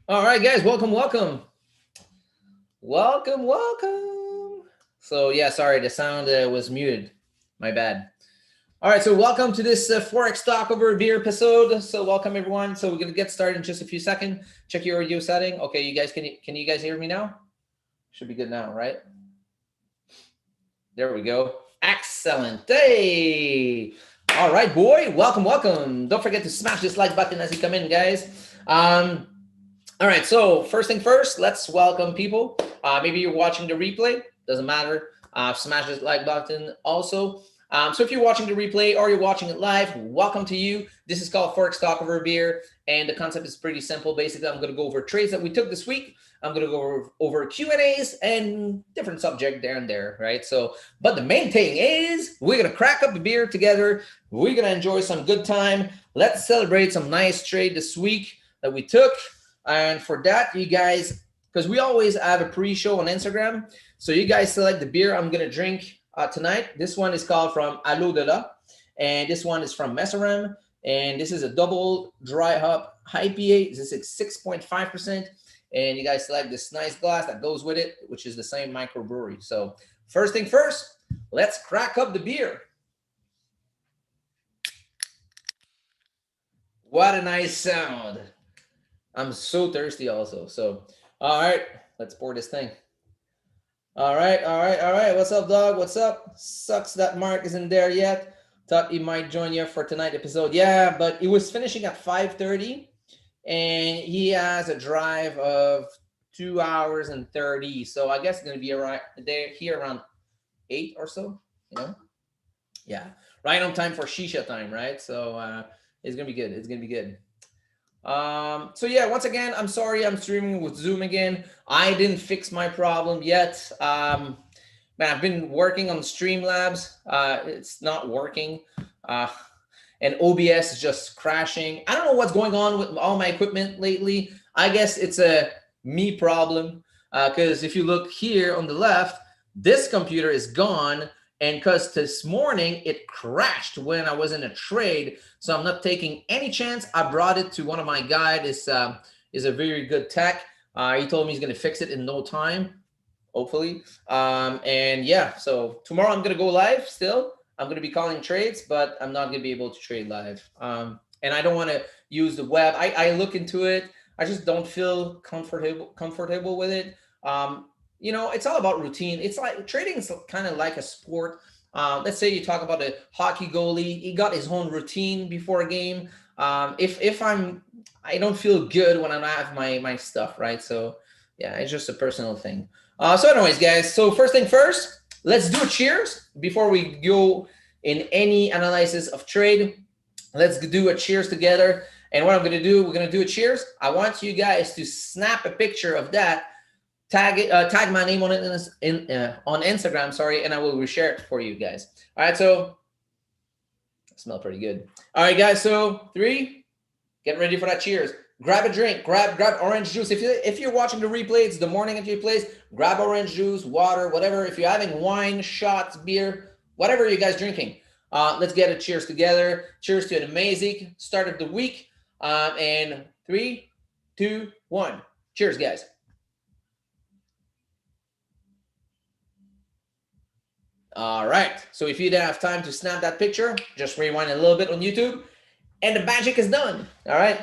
All right, guys, welcome. So yeah, sorry, the sound was muted. My bad. All right, so welcome to this Forex Talk Over Beer episode. So welcome everyone. So we're gonna get started in just a few seconds. Check your audio setting. Okay, you guys can you guys hear me now? Should be good now, right? There we go. Excellent. Hey. All right, boy. Welcome. Don't forget to smash this like button as you come in, guys. All right, so first thing first, let's welcome people. Maybe you're watching the replay, doesn't matter. Smash this like button also. So if you're watching the replay or you're watching it live, welcome to you. This is called Forex Talk Over Beer, and the concept is pretty simple. Basically, I'm going to go over trades that we took this week. I'm going to go over Q&As and different subject there and there, right? So, but the main thing is we're going to crack up the beer together. We're going to enjoy some good time. Let's celebrate some nice trade this week that we took. And for that, you guys, because we always have a pre-show on Instagram, so you guys select the beer I'm gonna drink tonight. This one is called from Alo de la, and this one is from Messeram, and this is a double dry hop IPA. This is 6.5%, and you guys select this nice glass that goes with it, which is the same microbrewery. So first thing first, let's crack up the beer. What a nice sound. I'm so thirsty also. So, all right, let's pour this thing. All right. What's up, dog? What's up? Sucks that Mark isn't there yet. Thought he might join you for tonight episode. Yeah, but it was finishing at 5:30, and he has a drive of 2 hours and 30. So I guess it's gonna be around there here around 8 or so. You know? Yeah, right on time for shisha time, right? So it's gonna be good. It's gonna be good. So yeah, once again, I'm sorry I'm streaming with Zoom again. I didn't fix my problem yet. Man, I've been working on Streamlabs. It's not working. Uh, and OBS is just crashing. I don't know what's going on with all my equipment lately. I guess it's a me problem. Because if you look here on the left, this computer is gone. And because this morning it crashed when I was in a trade, so I'm not taking any chance. I brought it to one of my guys. Is a very good tech. He told me he's going to fix it in no time, hopefully. And yeah, so tomorrow I'm going to go live still. I'm going to be calling trades, but I'm not going to be able to trade live. And I don't want to use the web. I look into it. I just don't feel comfortable with it. It's all about routine. It's like trading is kind of like a sport. Let's say you talk about a hockey goalie. He got his own routine before a game. If I don't feel good when I have my stuff, right? So yeah, it's just a personal thing. So anyways, guys, so first thing first, let's do a cheers before we go in any analysis of trade. Let's do a cheers together. And what I'm going to do, we're going to do a cheers. I want you guys to snap a picture of that, tag my name on it on Instagram, sorry, and I will reshare it for you guys. All right, so smell pretty good. All right, guys, so 3, get ready for that cheers. Grab a drink, grab orange juice. If you're watching the replay, it's the morning at your place. Grab orange juice, water, whatever. If you're having wine, shots, beer, whatever you guys drinking, let's get a cheers together. Cheers to an amazing start of the week. And 3, 2, 1. Cheers, guys. All right. So if you didn't have time to snap that picture, just rewind a little bit on YouTube, and the magic is done. All right.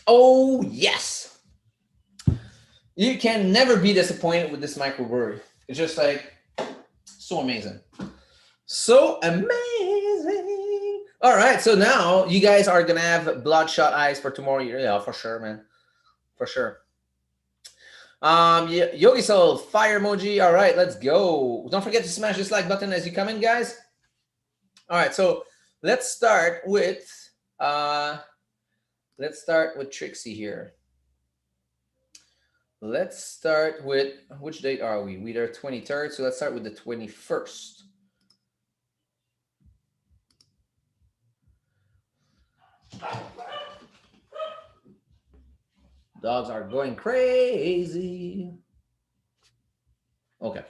Oh, yes. You can never be disappointed with this microbrewery. It's just like so amazing. So amazing. All right. So now you guys are going to have bloodshot eyes for tomorrow. Yeah, for sure, man. For sure. Yogi Soul, fire emoji. All right, let's go. Don't forget to smash this like button as you come in, guys. All right, so let's start with Trixie here. Let's start with, which date are we? We are 23rd, so let's start with the 21st. Dogs are going crazy. Okay.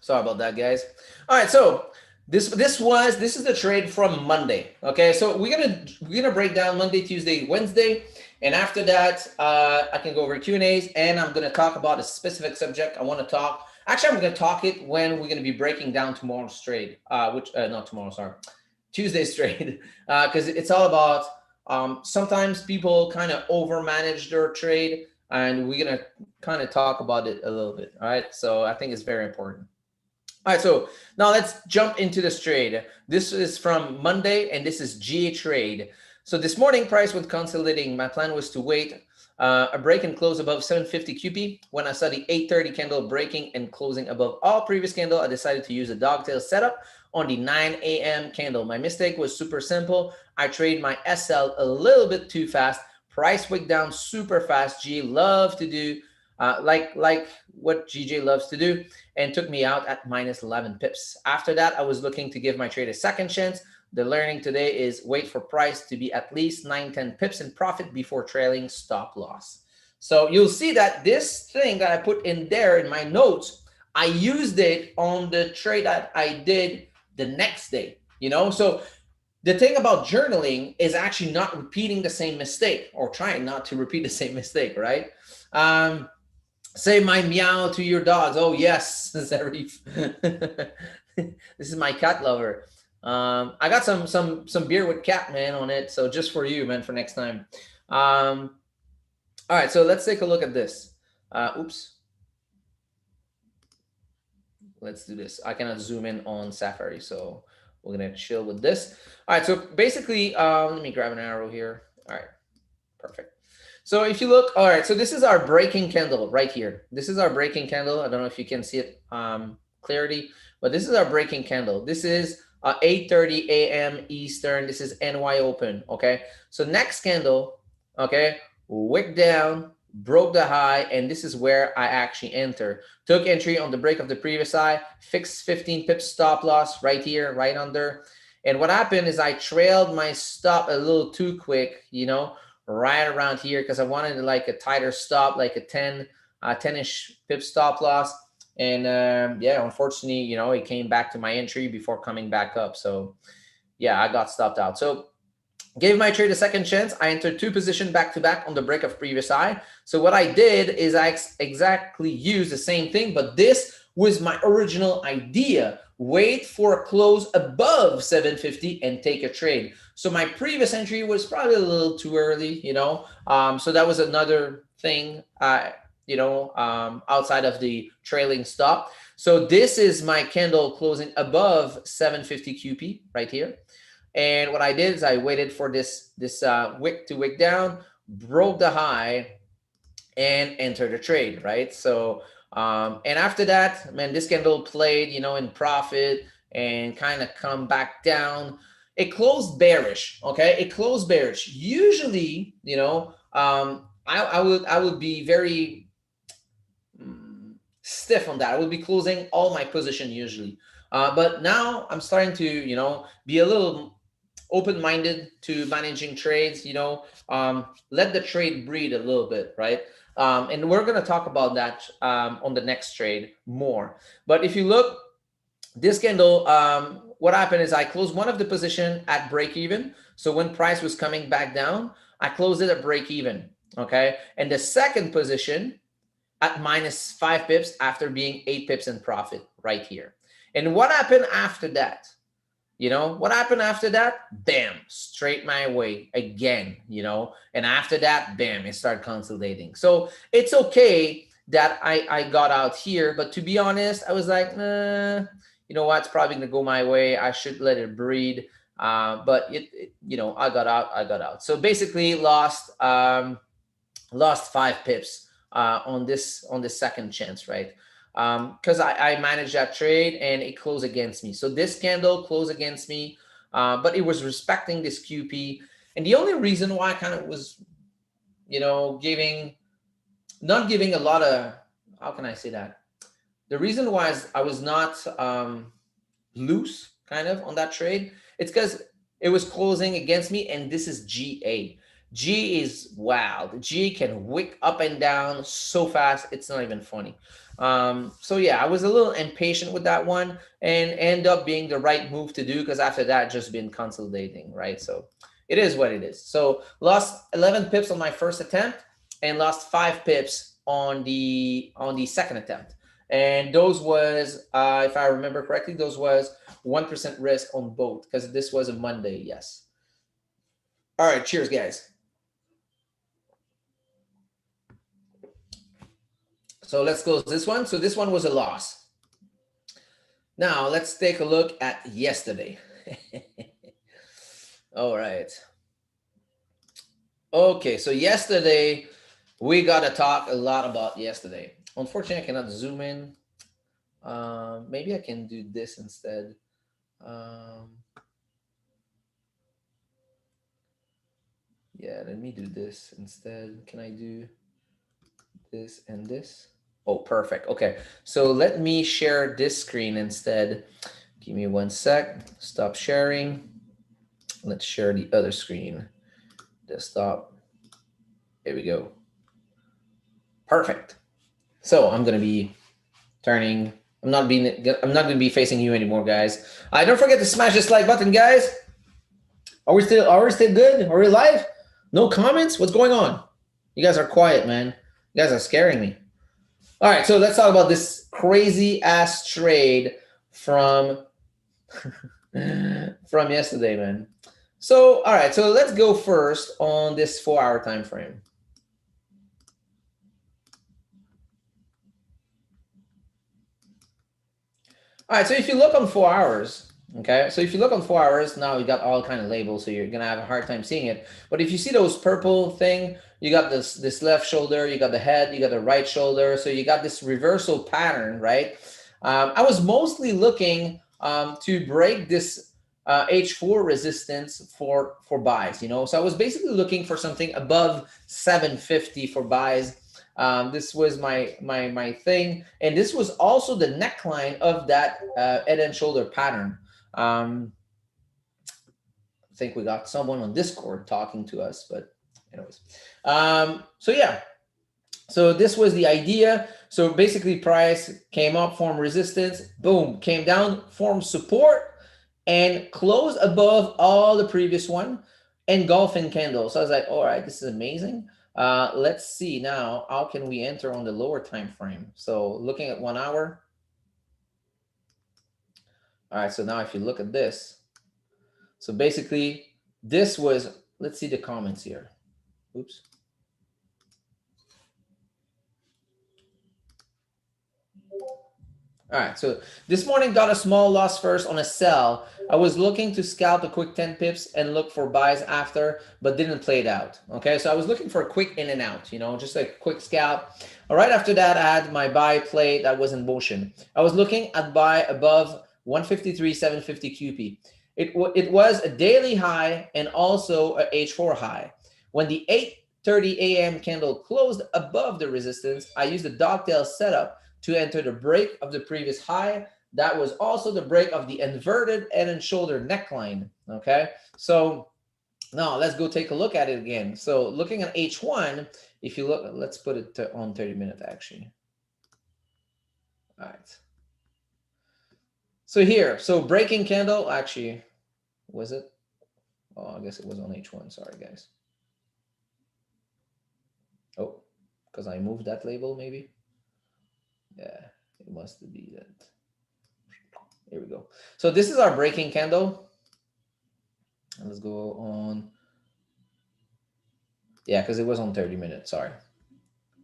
Sorry about that, guys. All right, so This is the trade from Monday. Okay, so we're gonna break down Monday, Tuesday, Wednesday, and after that, I can go over Q&As, and I'm gonna talk about a specific subject I want to talk. Actually, I'm gonna talk it when we're gonna be breaking down tomorrow's trade, which not tomorrow, sorry, Tuesday's trade, because it's all about sometimes people kind of over manage their trade, and we're gonna kind of talk about it a little bit. All right, so I think it's very important. All right, so now let's jump into this trade. This is from Monday, and this is GA trade. So this morning, price was consolidating. My plan was to wait a break and close above 750 QP. When I saw the 830 candle breaking and closing above all previous candle, I decided to use a dogtail setup on the 9 a.m. candle. My mistake was super simple. I traded my SL a little bit too fast. Price wick down super fast. GA love to do like what GJ loves to do, and took me out at minus 11 pips. After that, I was looking to give my trade a second chance. The learning today is wait for price to be at least 9-10 pips in profit before trailing stop loss. So you'll see that this thing that I put in there in my notes, I used it on the trade that I did the next day, So the thing about journaling is actually not repeating the same mistake, or trying not to repeat the same mistake, right? Say my meow to your dogs. Oh yes, Zarif. This is my cat lover. I got some beer with cat man on it, so just for you, man, for next time. All right, so let's take a look at this. Oops. Let's do this. I cannot zoom in on Safari, so we're gonna chill with this. All right, so basically, let me grab an arrow here. All right, perfect. So if you look, all right, so this is our breaking candle right here. This is our breaking candle. I don't know if you can see it clearly, but this is our breaking candle. This is 8:30 a.m. Eastern. This is NY open, okay? So next candle, okay, wick down, broke the high, and this is where I actually enter. Took entry on the break of the previous high, fixed 15 pips stop loss right here, right under. And what happened is I trailed my stop a little too quick, right around here, because I wanted like a tighter stop, like a 10-ish pip stop loss. And yeah, unfortunately, it came back to my entry before coming back up. So yeah, I got stopped out. So gave my trade a second chance. I entered two positions back to back on the break of previous high. So what I did is I exactly used the same thing, but this was my original idea. Wait for a close above 750 and take a trade. So my previous entry was probably a little too early, so that was another thing, outside of the trailing stop. So this is my candle closing above 750 QP right here. And what I did is I waited for this wick to wick down, broke the high, and entered the trade, right? So and after that, man, this candle played, in profit and kind of come back down. It closed bearish, okay? It closed bearish. Usually, I would be very stiff on that. I would be closing all my position usually. But now I'm starting to, be a little open-minded to managing trades, let the trade breathe a little bit, right? And we're going to talk about that on the next trade more. But if you look, this candle, what happened is I closed one of the position at break even. So when price was coming back down, I closed it at break even, okay? And the second position at minus 5 pips after being 8 pips in profit right here. And what happened after that? What happened after that? Bam, straight my way again, and after that, bam, it started consolidating. So it's okay that I got out here, but to be honest, I was like, you know what, it's probably gonna go my way. I should let it breathe. But I got out. So basically lost 5 pips on this second chance, right? Because I managed that trade and it closed against me. So this candle closed against me, but it was respecting this QP. And the only reason why I kind of was, not giving a lot of, how can I say that? The reason why I was not loose kind of on that trade, it's because it was closing against me, and this is GA. G is wild. G can wick up and down so fast, it's not even funny. So yeah, I was a little impatient with that one and end up being the right move to do because after that, just been consolidating, right? So it is what it is. So lost 11 pips on my first attempt and lost 5 pips on the second attempt. And those was, if I remember correctly, those was 1% risk on both because this was a Monday. Yes. All right. Cheers, guys. So let's close this one. So this one was a loss. Now let's take a look at yesterday. All right. Okay, so yesterday we got to talk a lot about yesterday. Unfortunately, I cannot zoom in. Maybe I can do this instead. Um, yeah, let me do this instead. Can I do this and this? Oh, perfect. Okay, so let me share this screen instead. Give me 1 sec. Stop sharing. Let's share the other screen. Desktop. Here we go. Perfect. So I'm gonna be turning. I'm not gonna be facing you anymore, guys. Don't forget to smash this like button, guys. Are we still good? Are we live? No comments? What's going on? You guys are quiet, man. You guys are scaring me. All right, so let's talk about this crazy ass trade from from yesterday, man. So, all right, so let's go first on this 4-hour time frame. All right, so if you look on 4 hours, okay, so if you look on 4 hours, now you got all kind of labels, so you're gonna have a hard time seeing it. But if you see those purple thing, you got this left shoulder, you got the head, you got the right shoulder, so you got this reversal pattern, right? I was mostly looking to break this H4 resistance for buys, you know. So I was basically looking for something above 750 for buys. This was my thing, and this was also the neckline of that head and shoulder pattern. I think we got someone on Discord talking to us, but anyways, so yeah, so this was the idea. So basically, price came up, formed resistance, boom, came down, formed support, and closed above all the previous one, engulfing candle. So I was like, all right, this is amazing. Let's see now, how can we enter on the lower time frame? So looking at 1 hour. All right, so now if you look at this, so basically this was, let's see the comments here. Oops. All right, so this morning got a small loss first on a sell. I was looking to scalp a quick 10 pips and look for buys after, but didn't play it out. Okay, so I was looking for a quick in and out, you know, just a quick scalp. All right, after that, I had my buy play that was in motion. I was looking at buy above 153, 750 QP. It was a daily high and also a H4 high. When the 8:30 a.m. candle closed above the resistance, I used the dogtail setup to enter the break of the previous high. That was also the break of the inverted head and shoulder neckline. Okay, so now let's go take a look at it again. So looking at H1, if you look, let's put it on 30 minutes actually. All right. So here, so breaking candle, actually, was it? Oh, I guess it was on H1. Sorry, guys. Oh, because I moved that label maybe. Yeah, it must be that. Here we go. So this is our breaking candle. And let's go on. Yeah, because it was on 30 minutes. Sorry.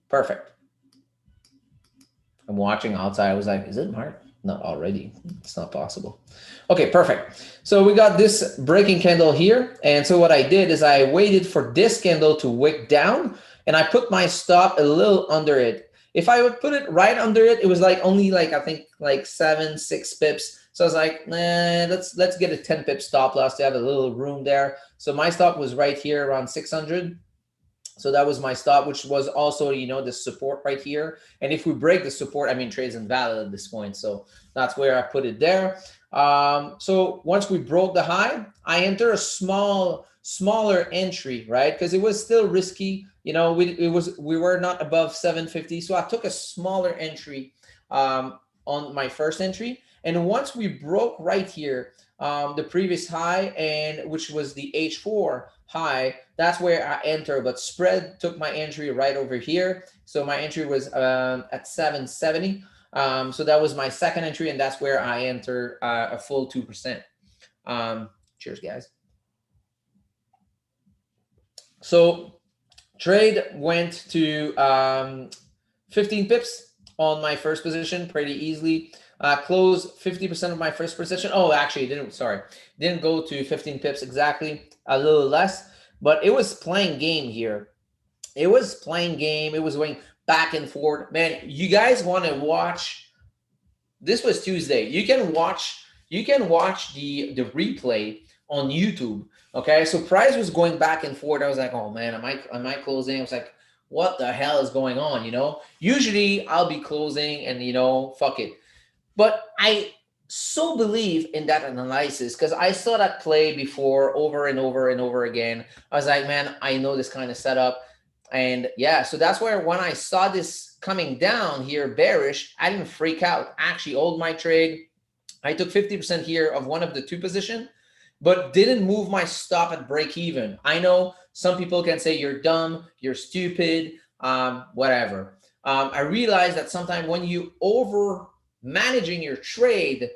Perfect. I'm watching outside. I was like, is it Mark? Not already. It's not possible. Okay, perfect. So we got this breaking candle here. And so what I did is I waited for this candle to wick down and I put my stop a little under it. If I would put it right under it, it was like only like, I think like 6 pips. So I was like, nah, let's get a 10 pip stop loss to have a little room there. So my stop was right here around 600. So that was my stop, which was also, you know, the support right here. And if we break the support, I mean, trade's invalid at this point. So that's where I put it there. So once we broke the high, I enter a smaller entry, right? Because it was still risky. You know, we were not above 750. So I took a smaller entry on my first entry. And once we broke right here, the previous high, and which was the H4 high, that's where I enter. But spread took my entry right over here. So my entry was at 770. So that was my second entry, and that's where I enter a full 2%. Cheers, guys. So trade went to 15 pips on my first position pretty easily. Closed 50% of my first position. Oh, actually, didn't go to 15 pips exactly, a little less, but it was playing game here. It was playing game. It was going back and forth. Man, you guys want to watch? This was Tuesday. You can watch the replay on YouTube. Okay, so price was going back and forth. I was like, oh man, am I closing? I was like, what the hell is going on? Usually I'll be closing and fuck it. But I so believe in that analysis because I saw that play before over and over and over again. I was like, man, I know this kind of setup. And yeah, so that's where when I saw this coming down here bearish, I didn't freak out. I actually hold my trade. I took 50% here of one of the two position, but didn't move my stop at break even. I know some people can say you're dumb, you're stupid, whatever. I realize that sometimes when you over managing your trade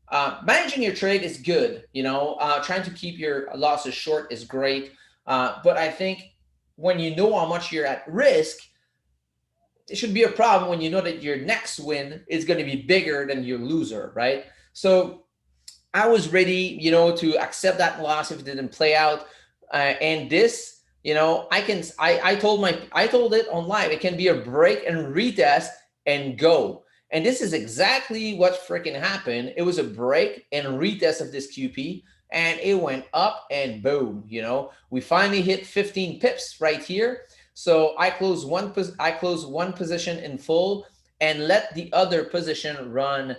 is good. Trying to keep your losses short is great. But I think when you know how much you're at risk, it should be a problem when you know that your next win is going to be bigger than your loser, right? So I was ready, to accept that loss if it didn't play out. And this, I told it on live, it can be a break and retest and go. And this is exactly what freaking happened. It was a break and retest of this QP, and it went up and boom, we finally hit 15 pips right here. So I closed one position in full and let the other position run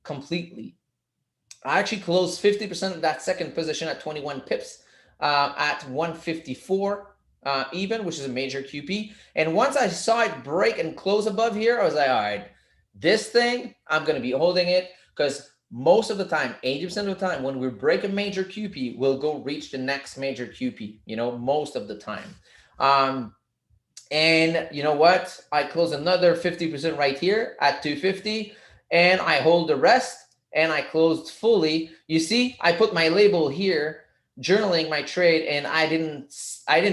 completely. I actually closed 50% of that second position at 21 pips at 154 even, which is a major QP. And once I saw it break and close above here, I was like, all right, this thing, I'm going to be holding it because most of the time, 80% of the time, when we break a major QP, we'll go reach the next major QP, most of the time. And you know what? I close another 50% right here at 250, and I hold the rest, and I closed fully. You see, I put my label here, journaling my trade, and I didn't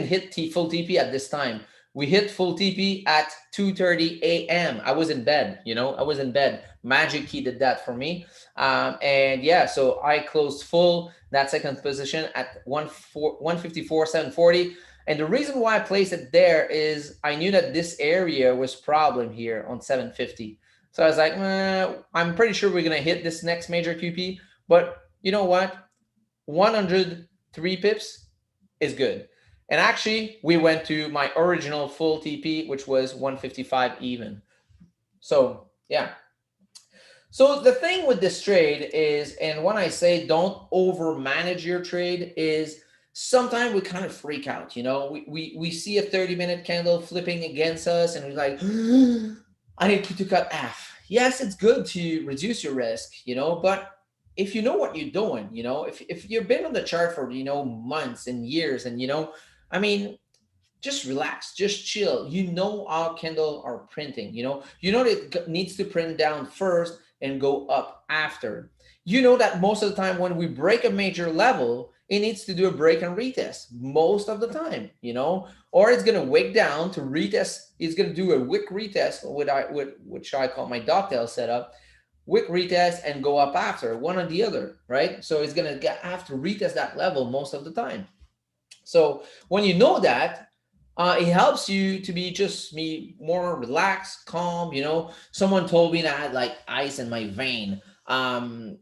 hit full TP at this time. We hit full TP at 2:30 a.m. I was in bed, I was in bed. Magic Key did that for me. And yeah, so I closed full that second position at 154.740. And the reason why I placed it there is I knew that this area was problem here on 750. So I was like, I'm pretty sure we're going to hit this next major QP. But you know what? 103 pips is good. And actually, we went to my original full TP, which was 155 even. So yeah. So the thing with this trade is, and when I say don't over manage your trade, is sometimes we kind of freak out. We see a 30-minute candle flipping against us, and we're like, I need to cut F. Yes, it's good to reduce your risk, but if you know what you're doing, if you've been on the chart for months and years, and just relax, just chill. How candle are printing. That it needs to print down first and go up after. That most of the time when we break a major level, it needs to do a break and retest most of the time, or it's going to wick down to retest. It's going to do a wick retest, which I call my dovetail setup, wick retest and go up after, one or the other, right? So it's going to have to retest that level most of the time. So when you know that, it helps you to be more relaxed, calm. Someone told me that I had like ice in my vein. I'm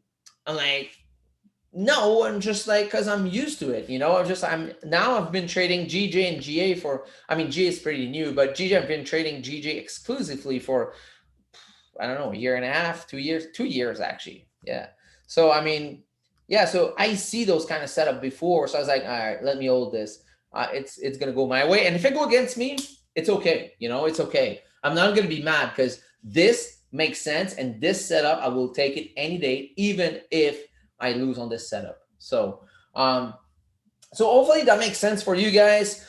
like, no, I'm just like, because I'm used to it. I've been trading GJ and GA GA is pretty new, but I've been trading GJ exclusively for, I don't know, a year and a half, 2 years, 2 years actually. Yeah. So, so I see those kind of setup before. So I was like, all right, let me hold this. It's going to go my way. And if it go against me, it's okay. It's okay. I'm not going to be mad because this makes sense. And this setup, I will take it any day, even if I lose on this setup. So hopefully that makes sense for you guys.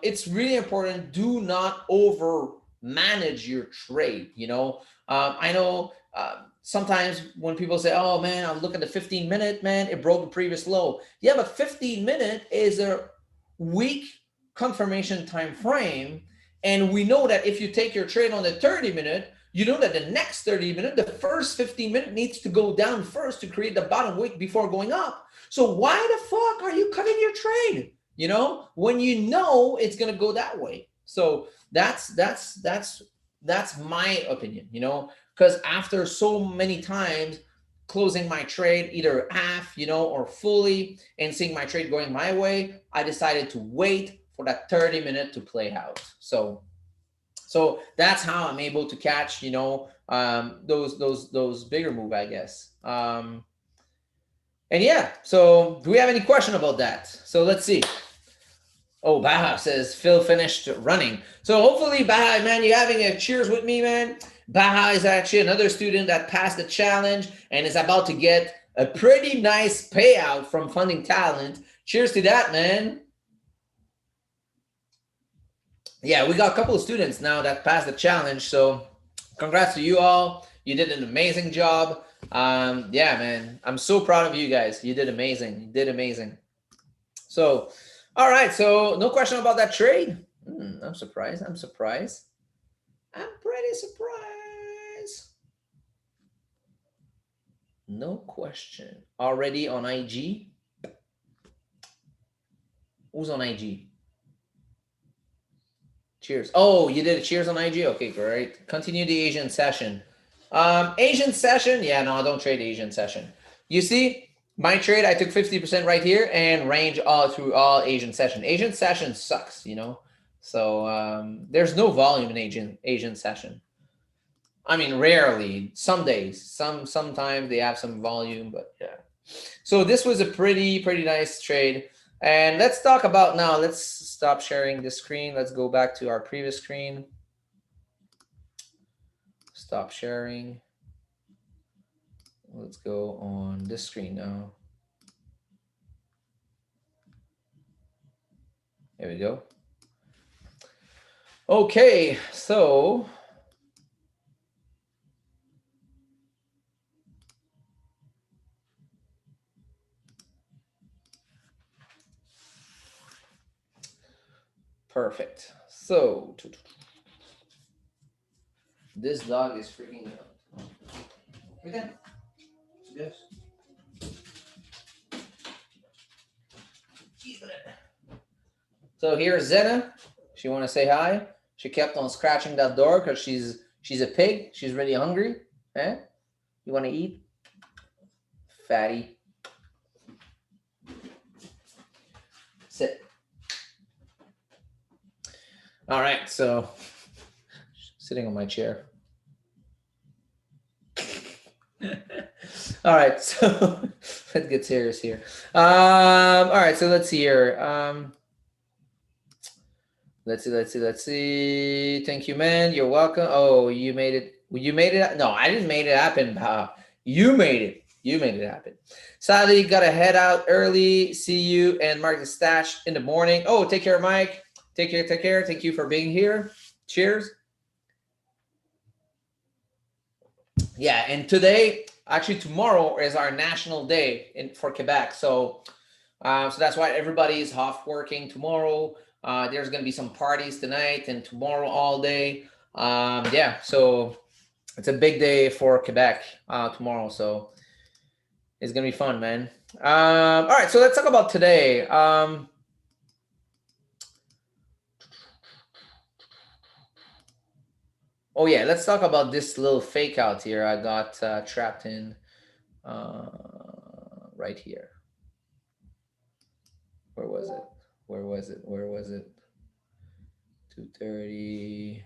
It's really important. Do not over manage your trade. I know sometimes when people say, "Oh man, I'm looking at the 15-minute, man, it broke the previous low." Yeah, but 15-minute is a weak confirmation time frame, and we know that if you take your trade on the 30-minute, you know that the next 30-minute, the first 15-minute needs to go down first to create the bottom wick before going up. So why the fuck are you cutting your trade? When you know it's gonna go that way. So that's my opinion. Because after so many times closing my trade either half, or fully, and seeing my trade going my way, I decided to wait for that 30-minute to play out. So that's how I'm able to catch, those bigger move, I guess. And yeah, so do we have any question about that? So let's see. Oh, Baha says Phil finished running. So hopefully, Baha, man, you're having a cheers with me, man. Baha is actually another student that passed the challenge and is about to get a pretty nice payout from Funding Talent. Cheers to that, man. Yeah, we got a couple of students now that passed the challenge. So congrats to you all. You did an amazing job. Yeah, man, I'm so proud of you guys. You did amazing. You did amazing. So, all right. So no question about that trade. I'm surprised. I'm pretty surprised. No question. Already on IG. Who's on IG? Cheers. Oh, you did a cheers on IG? Okay, great. Continue the Asian session. Asian session. Yeah, no, I don't trade Asian session. You see, my trade, I took 50% right here and range all through all Asian session. Asian session sucks, So there's no volume in Asian session. I mean, rarely. Some days, sometimes they have some volume, but yeah. So this was a pretty nice trade. And let's talk about now. Let's stop sharing the screen. Let's go back to our previous screen. Stop sharing. Let's go on this screen now. There we go. Okay, so perfect. So this dog is freaking out. Okay. Yes. So here's Zena. She want to say hi. She kept on scratching that door because she's a pig. She's really hungry. Eh? You want to eat? Fatty. Sit. All right, so sitting on my chair. All right, so let's get serious here. All right, so let's see here. Let's see. Thank you, man. You're welcome. Oh, you made it. You made it. No, I didn't make it happen. You made it. You made it happen. Sadly, gotta head out early. See you and mark the stash in the morning. Oh, take care, Mike. Take care. Thank you for being here. Cheers. Yeah, and today, actually tomorrow, is our national day for Quebec. So that's why everybody is off working tomorrow. There's going to be some parties tonight and tomorrow all day. Yeah, so it's a big day for Quebec tomorrow. So it's going to be fun, man. All right, so let's talk about today. Oh yeah, let's talk about this little fake out here I got trapped in right here. Where was it? 230.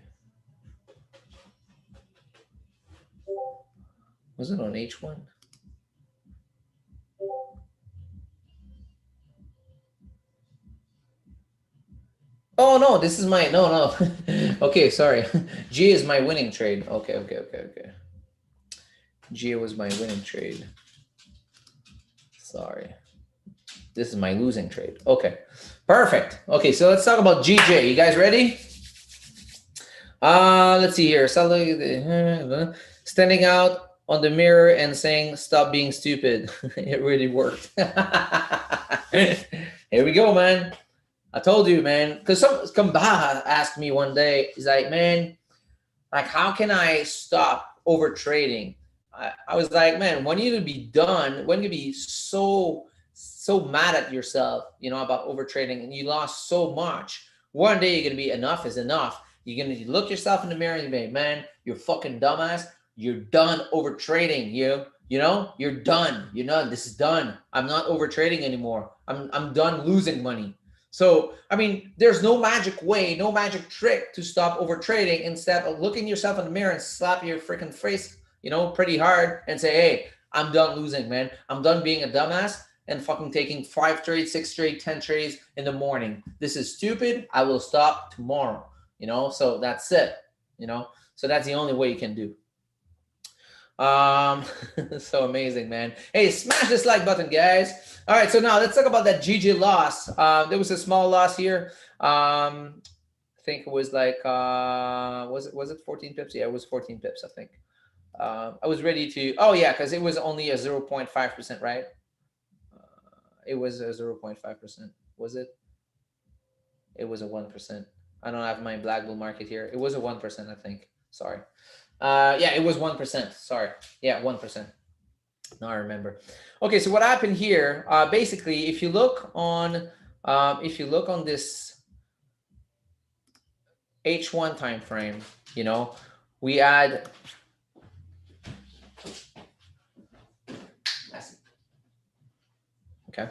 Was it on H1? Oh no, this is my no. Okay, sorry. G is my winning trade. Okay. GA was my winning trade. Sorry. This is my losing trade. Okay, perfect. Okay, so let's talk about GJ. You guys ready? Let's see here. Standing out on the mirror and saying, "Stop being stupid." It really worked. Here we go, man. I told you, man. Because some Baha asked me one day, he's like, "Man, like, how can I stop over trading?" I was like, man, when you to be done, when you be so mad at yourself, about over trading, and you lost so much, one day you're gonna be, enough is enough. You're gonna look yourself in the mirror and you be, man, you're fucking dumbass. You're done over trading. You're done. You're done. This is done. I'm not over trading anymore. I'm done losing money. So, I mean, there's no magic way, no magic trick to stop over trading. Instead of looking yourself in the mirror and slap your freaking face, pretty hard and say, hey, I'm done losing, man. I'm done being a dumbass and fucking taking 5 trades, 6 trades, 10 trades in the morning. This is stupid. I will stop tomorrow, so that's it, so that's the only way you can do. So amazing, man. Hey, smash this like button, guys. All right, so now let's talk about that GG loss. There was a small loss here. I think it was like was it 14 pips? Yeah, it was 14 pips, I think. I was ready to, oh yeah, because it was only a 0.5%, right? It was a 0.5%. Was it? It was a 1%. I don't have my black bull market here. It was a 1%, I think. Sorry. Yeah, it was 1%. Sorry. Yeah, 1%. Now I remember. Okay, so what happened here? Basically, if you look on this H1 time frame, we add. Okay,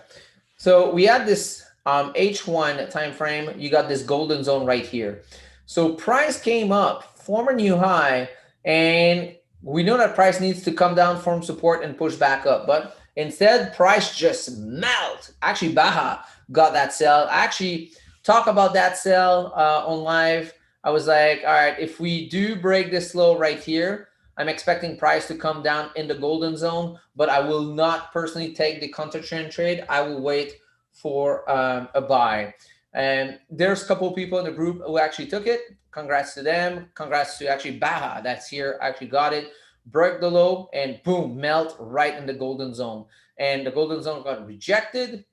so we had this H1 time frame. You got this golden zone right here. So price came up, form a new high, and we know that price needs to come down, form support, and push back up. But instead, price just melt. Actually, Baha got that sell. I actually talk about that sell on live. I was like, all right, if we do break this low right here, I'm expecting price to come down in the golden zone, but I will not personally take the counter trend trade. I will wait for a buy. And there's a couple of people in the group who actually took it. Congrats to them. Congrats to actually Baha that's here, actually got it, broke the low, and boom, melt right in the golden zone. And the golden zone got rejected.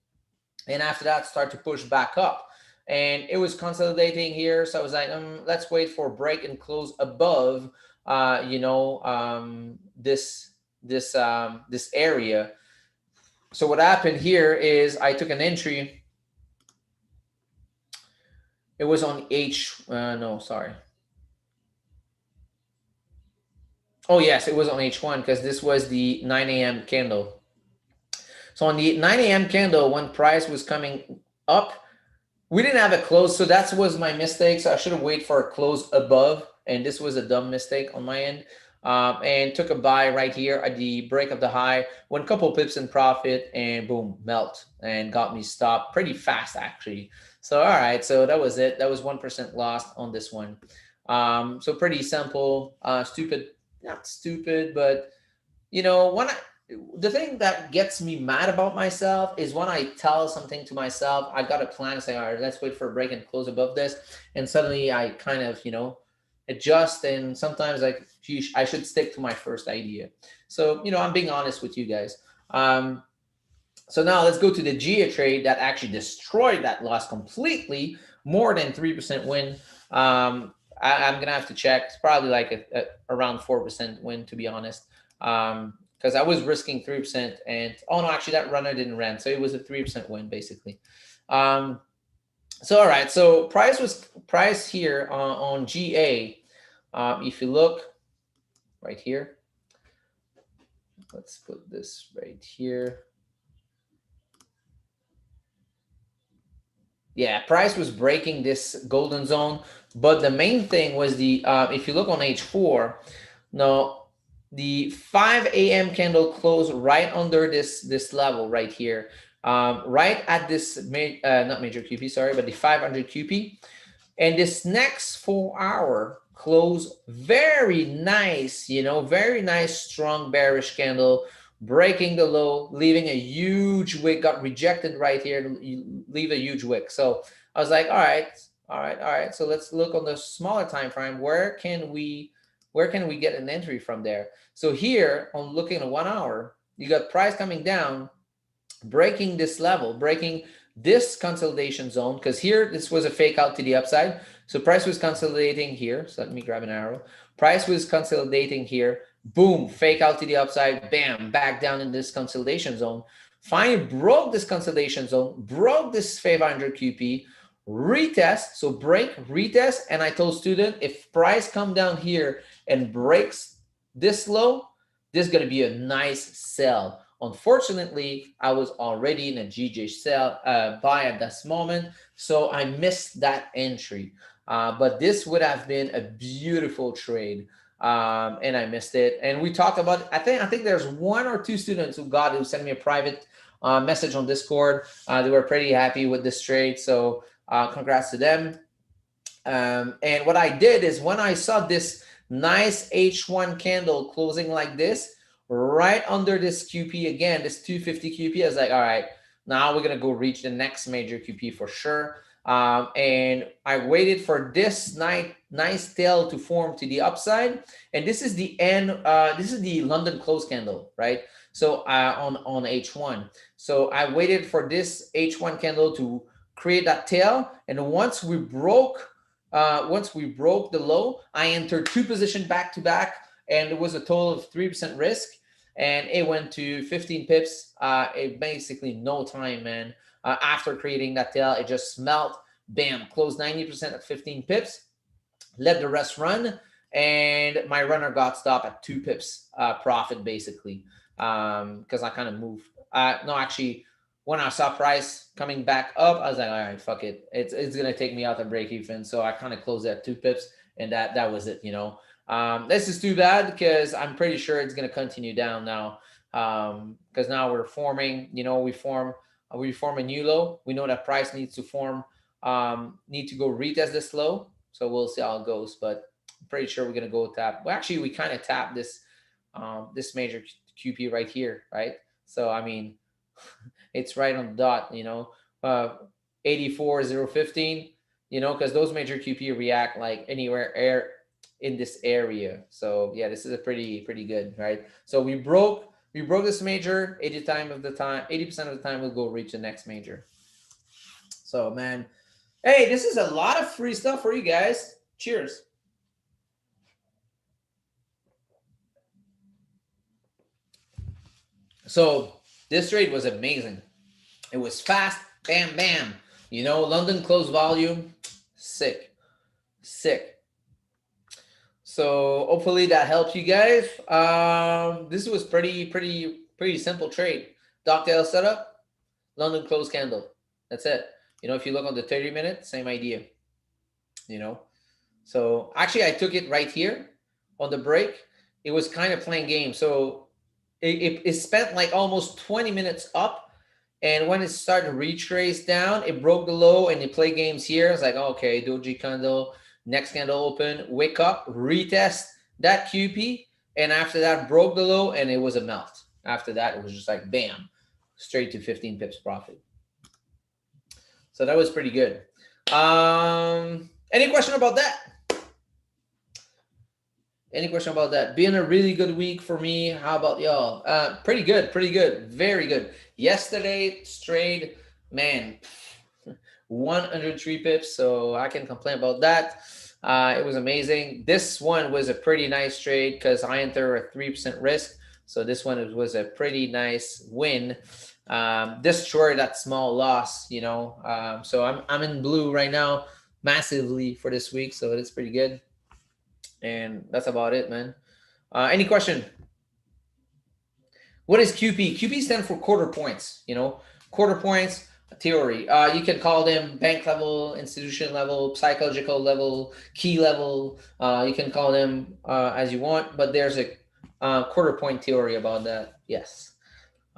And after that, start to push back up. And it was consolidating here. So I was like, let's wait for a break and close above this area. So what happened here is I took an entry. It was on no, sorry. Oh yes, it was on H1 because this was the 9 a.m. candle. So on the 9 a.m. candle, when price was coming up, we didn't have a close, so that was my mistake. So I should have waited for a close above, and this was a dumb mistake on my end. And took a buy right here at the break of the high, went a couple pips in profit, and boom, melt, and got me stopped pretty fast actually. So all right, so that was it. That was 1% lost on this one. So pretty simple. Stupid, not stupid, but the thing that gets me mad about myself is when I tell something to myself, I got a plan, say, all right, let's wait for a break and close above this. And suddenly I kind of, adjust. And sometimes like, I should stick to my first idea. So, I'm being honest with you guys. So now let's go to the GA trade that actually destroyed that loss completely, more than 3% win. I'm going to have to check. It's probably like around 4% win, to be honest. Because I was risking 3%, and no, actually that runner didn't run, so it was a 3% win basically. So all right, so price here on GA. If you look right here, let's put this right here. Yeah, price was breaking this golden zone, but the main thing was the if you look on H4, no. The 5 a.m. candle closed right under this level right here, right at this, not major QP, sorry, but the 500 QP. And this next 4 hour close very nice, very nice, strong bearish candle, breaking the low, leaving a huge wick, got rejected right here, leave a huge wick. So I was like, all right. So let's look on the smaller time frame. Where can we get an entry from there? So here, on looking at 1 hour, you got price coming down, breaking this level, breaking this consolidation zone, because here this was a fake out to the upside. So price was consolidating here. So let me grab an arrow. Price was consolidating here. Boom, fake out to the upside. Bam, back down in this consolidation zone. Finally broke this consolidation zone, broke this 500 QP, retest. So break, retest. And I told student, if price come down here and breaks this low, this is going to be a nice sell. Unfortunately, I was already in a GJ sell buy at this moment, so I missed that entry. But this would have been a beautiful trade, and I missed it. And we talked about. I think there's 1 or 2 students who sent me a private message on Discord. They were pretty happy with this trade, so congrats to them. And what I did is when I saw this nice H1 candle closing like this, right under this QP again, this 250 QP, I was like, all right, now we're going to go reach the next major QP for sure. And I waited for this nice tail to form to the upside. And this is the end. This is the London close candle, right? So on H1. So I waited for this H1 candle to create that tail. And once we broke the low, I entered 2 positions back to back, and it was a total of 3% risk, and it went to 15 pips. It basically no time, man. After creating that tail, it just smelt. Bam, closed 90% at 15 pips. Let the rest run, and my runner got stopped at 2 pips profit basically, because I kind of moved. No, actually, when I saw price coming back up, I was like, all right, fuck it. It's gonna take me out of break even. So I kind of closed at 2 pips, and that was it. This is too bad because I'm pretty sure it's gonna continue down now. Because now we're forming. We form a new low. We know that price needs to form. Need to go retest this low. So we'll see how it goes. But I'm pretty sure we're gonna go tap. Well, actually, we kind of tapped this major QP right here, right? So I mean. It's right on the dot, 84.015, because those major QP react like anywhere in this area. So yeah, this is a pretty good, right? So we broke this major 80% of the time we'll go reach the next major. So man, hey, this is a lot of free stuff for you guys. Cheers. So this trade was amazing. It was fast, bam, bam. London close volume, sick. So hopefully that helps you guys. This was pretty simple trade. Docktail setup, London close candle. That's it. If you look on the 30-minute, same idea. So actually I took it right here on the break. It was kind of playing game. So it spent like almost 20 minutes up. And when it started to retrace down, it broke the low and it played games here. It's like, okay, doji candle, next candle open, wake up, retest that QP. And after that, broke the low and it was a melt. After that, it was just like, bam, straight to 15 pips profit. So that was pretty good. Any question about that? Any question about that? Being a really good week for me. How about y'all? Pretty good. Very good. Yesterday, trade, man, 103 pips. So I can complain about that. It was amazing. This one was a pretty nice trade because I entered a 3% risk. So this one was a pretty nice win. Destroyed that small loss, so I'm in blue right now massively for this week. So it's pretty good. And that's about it, man. Any question? What is QP? QP stands for quarter points, quarter points theory. You can call them bank level, institution level, psychological level, key level. You can call them as you want, but there's a quarter point theory about that. Yes.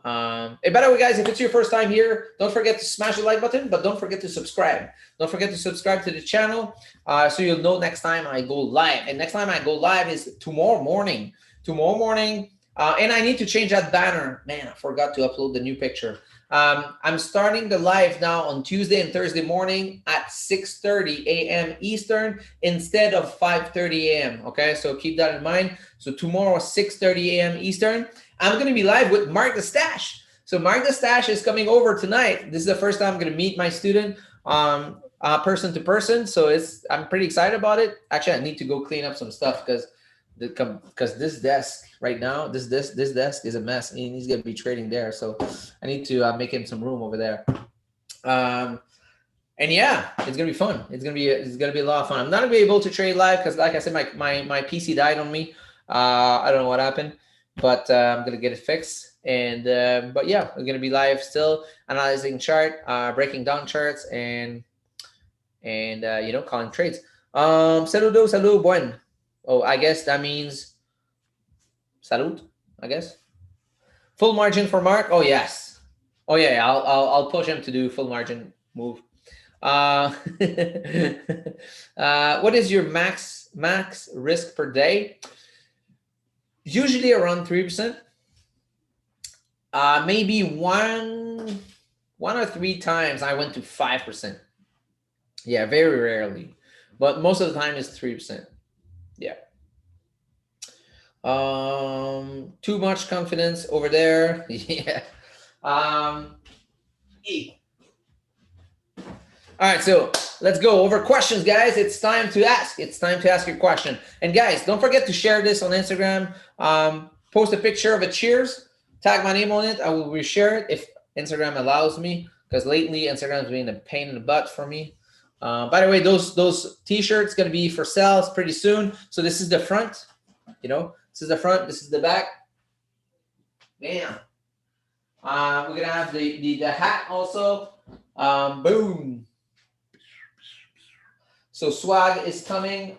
Hey, by the way, guys, if it's your first time here, don't forget to smash the like button, but don't forget to subscribe. Don't forget to subscribe to the channel so you'll know next time I go live. And next time I go live is tomorrow morning. Tomorrow morning. And I need to change that banner. Man, I forgot to upload the new picture. I'm starting the live now on Tuesday and Thursday morning at 6:30 a.m. Eastern instead of 5:30 a.m. Okay, so keep that in mind. So tomorrow, 6:30 a.m. Eastern, I'm going to be live with Mark the Stash. So Mark the Stash is coming over tonight. This is the first time I'm going to meet my student person to person. So I'm pretty excited about it. Actually, I need to go clean up some stuff because this desk right now, this desk is a mess. He's going to be trading there. So I need to make him some room over there. And yeah, it's gonna be fun. It's gonna be a lot of fun. I'm not gonna be able to trade live because, like I said, my PC died on me. I don't know what happened, but I'm gonna get it fixed. And but yeah, we're gonna be live still, analyzing chart, breaking down charts, and calling trades. Saludo, buen. Oh, I guess that means salud. I guess full margin for Mark. Oh yes. Oh yeah. I'll push him to do full margin move. What is your max risk per day? Usually around 3%. Maybe one or three times I went to 5%. Yeah, very rarely, but most of the time it's 3%. Yeah. Too much confidence over there. Yeah. All right, so let's go over questions, guys. It's time to ask. It's time to ask your question. And guys, don't forget to share this on Instagram. Post a picture of a cheers. Tag my name on it. I will reshare it if Instagram allows me, because lately Instagram's been a pain in the butt for me. By the way, those t-shirts going to be for sales pretty soon. So this is the front. This is the front. This is the back. Bam. We're going to have the hat also. Boom. So swag is coming,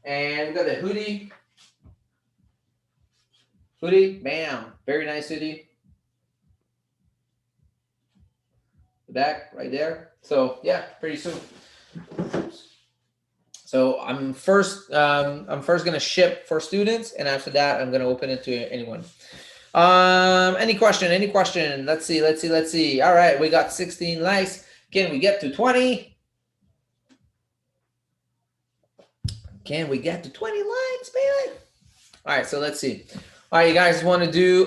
and we got the hoodie. Bam, very nice hoodie. The back right there. So yeah, pretty soon. So I'm first gonna ship for students, and after that I'm gonna open it to anyone. Any question? Let's see. All right, we got 16 likes. Can we get to 20? Can we get to 20 likes, baby? All right, so let's see. All right, you guys want to do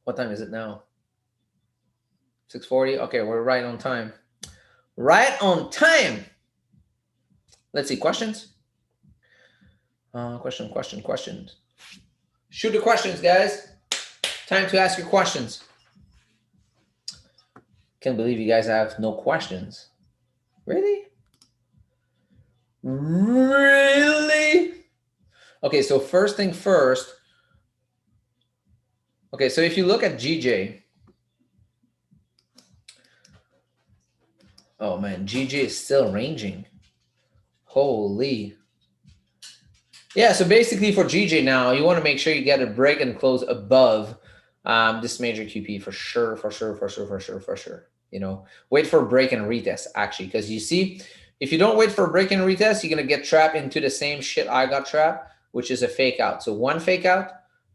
what time is it now? 6:40. Okay, we're right on time. Let's see, questions. Questions. Shoot the questions, guys. Time to ask your questions. Can't believe you guys have no questions. Really? Okay, so first thing first. Okay, so if you look at GJ, oh man, GJ is still ranging. Holy. Yeah, so basically for GJ now, you want to make sure you get a break and close above this major QP for sure. Wait for a break and retest, actually, because you see, if you don't wait for a break and retest, you're going to get trapped into the same shit I got trapped, which is a fake out. So 1 fake out,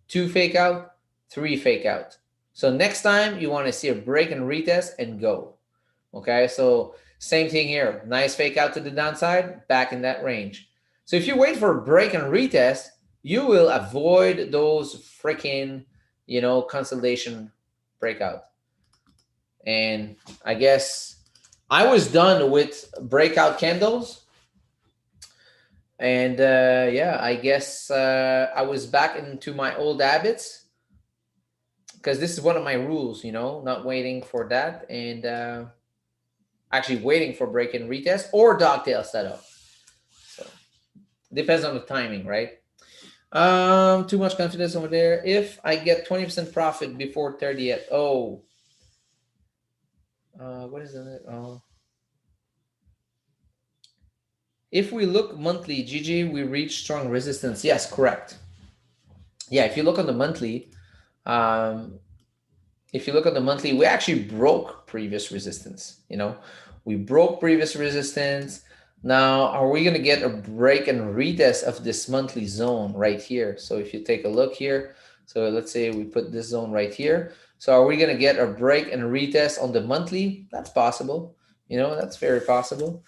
2 fake out, 3 fake out. So next time you want to see a break and retest and go. Okay, so same thing here. Nice fake out to the downside, back in that range. So if you wait for a break and retest, you will avoid those freaking, consolidation breakout. And I guess I was done with breakout candles. And yeah, I guess I was back into my old habits, because this is one of my rules, not waiting for that, and actually waiting for break and retest or dogtail setup. So depends on the timing, right? Too much confidence over there. If I get 20% profit before 30th, what is it? Oh. If we look monthly, GG, we reach strong resistance. Yes, correct. Yeah, if you look on the monthly, if you look at the monthly, we actually broke previous resistance. We broke previous resistance. Now, are we going to get a break and retest of this monthly zone right here? So if you take a look here, so let's say we put this zone right here. So are we going to get a break and retest on the monthly? That's possible. That's very possible.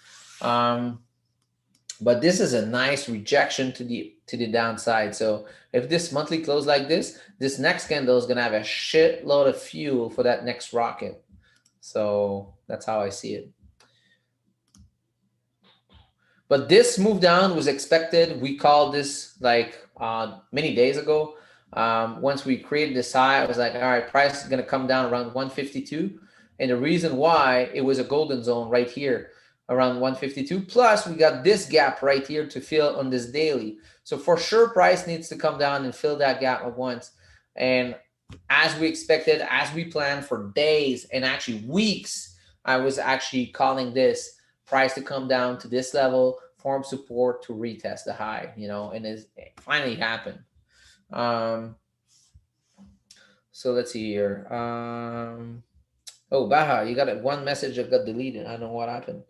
But this is a nice rejection to the downside. So if this monthly close like this next candle is going to have a shitload of fuel for that next rocket. So that's how I see it. But this move down was expected. We called this like many days ago. Once we created this high, I was like, all right, price is going to come down around 152. And the reason why, it was a golden zone right here around 152. Plus, we got this gap right here to fill on this daily. So for sure, price needs to come down and fill that gap at once. And as we expected, as we planned for days and actually weeks, I was actually calling this price to come down to this level, form support to retest the high, and it finally happened. So let's see here. Oh, Baha, you got one message that got deleted. I don't know what happened.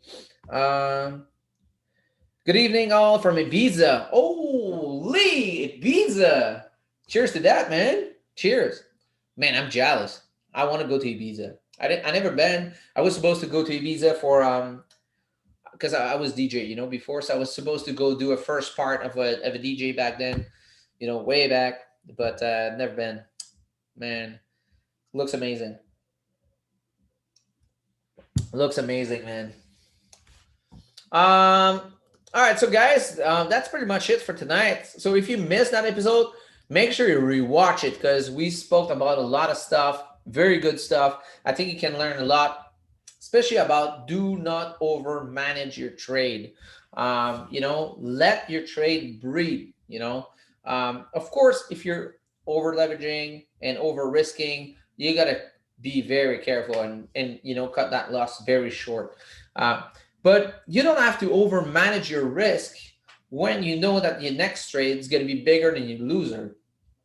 Good evening, all from Ibiza. Oh, Lee, Ibiza. Cheers to that, man. Cheers. Man, I'm jealous. I want to go to Ibiza. I never been. I was supposed to go to Ibiza for because I was DJ, before, so I was supposed to go do a first part of a DJ back then, way back, but never been. Man, looks amazing. Looks amazing, man. All right, so guys, that's pretty much it for tonight. So if you missed that episode, make sure you rewatch it because we spoke about a lot of stuff, very good stuff. I think you can learn a lot, especially about do not over manage your trade. Let your trade breathe. Of course, if you're over leveraging and over risking, you gotta be very careful and cut that loss very short. But you don't have to over manage your risk when you know that your next trade is going to be bigger than your loser.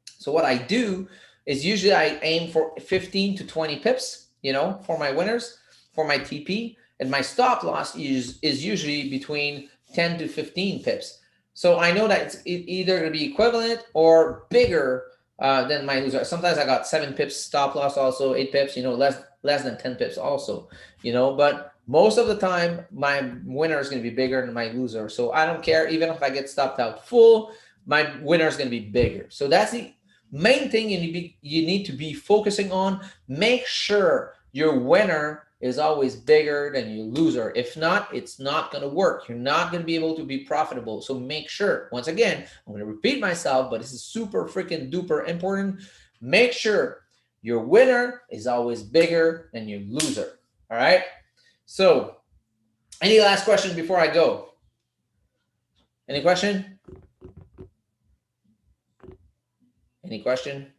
So what I do is usually I aim for 15 to 20 pips, for my winners, for my TP, and my stop loss is usually between 10 to 15 pips. So I know that it's either going to be equivalent or bigger than my loser. Sometimes I got 7 pips stop loss, also 8 pips, less than 10 pips also, but most of the time my winner is going to be bigger than my loser. So I don't care, even if I get stopped out full, my winner is going to be bigger. So that's the main thing you need to be focusing on. Make sure your winner is always bigger than your loser. If not, it's not going to work. You're not going to be able to be profitable. So make sure, once again, I'm going to repeat myself, but this is super freaking duper important. Make sure your winner is always bigger than your loser. All right? So, any last question before I go? Any question? Any question?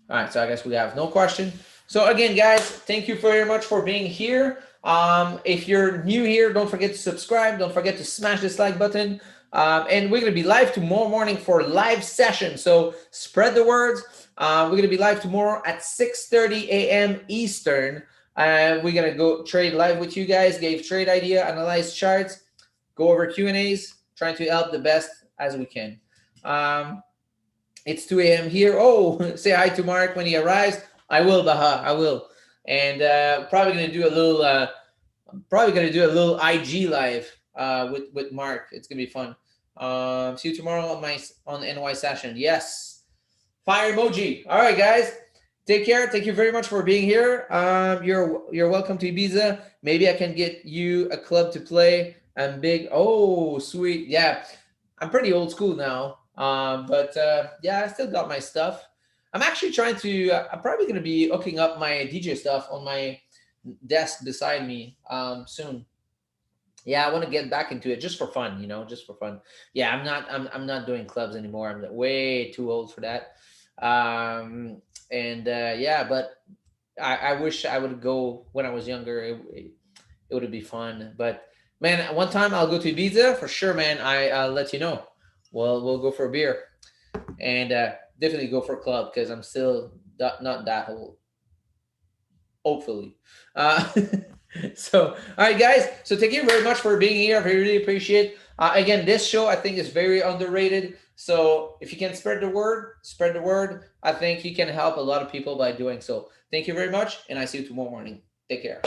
All right, so I guess we have no question. So again, guys, thank you very much for being here. If you're new here, don't forget to subscribe. Don't forget to smash this like button. And we're going to be live tomorrow morning for a live session. So spread the words. We're going to be live tomorrow at 6:30 a.m. Eastern. We're going to go trade live with you guys, give trade idea, analyze charts, go over Q&As, trying to help the best as we can. It's 2 a.m. here. Oh, say hi to Mark when he arrives. I will, Baha. I will. And probably going to do a little IG live with Mark. It's going to be fun. See you tomorrow on NY session. Yes. Fire emoji. All right, guys. Take care. Thank you very much for being here. You're welcome to Ibiza. Maybe I can get you a club to play. I'm big. Oh, sweet. Yeah. I'm pretty old school now. But yeah, I still got my stuff. I'm actually trying to, I'm probably going to be hooking up my DJ stuff on my desk beside me soon. Yeah, I want to get back into it just for fun, just for fun. Yeah, I'm not doing clubs anymore. I'm way too old for that. Yeah, but I wish I would go when I was younger. It would be fun. But man, one time I'll go to Ibiza for sure, man. I'll let you know. Well, we'll go for a beer and definitely go for a club because I'm still not that old. hopefully. So, all right, guys. So thank you very much for being here. I really appreciate. Again, this show I think is very underrated. So if you can spread the word, spread the word. I think you can help a lot of people by doing so. Thank you very much, and I see you tomorrow morning. Take care.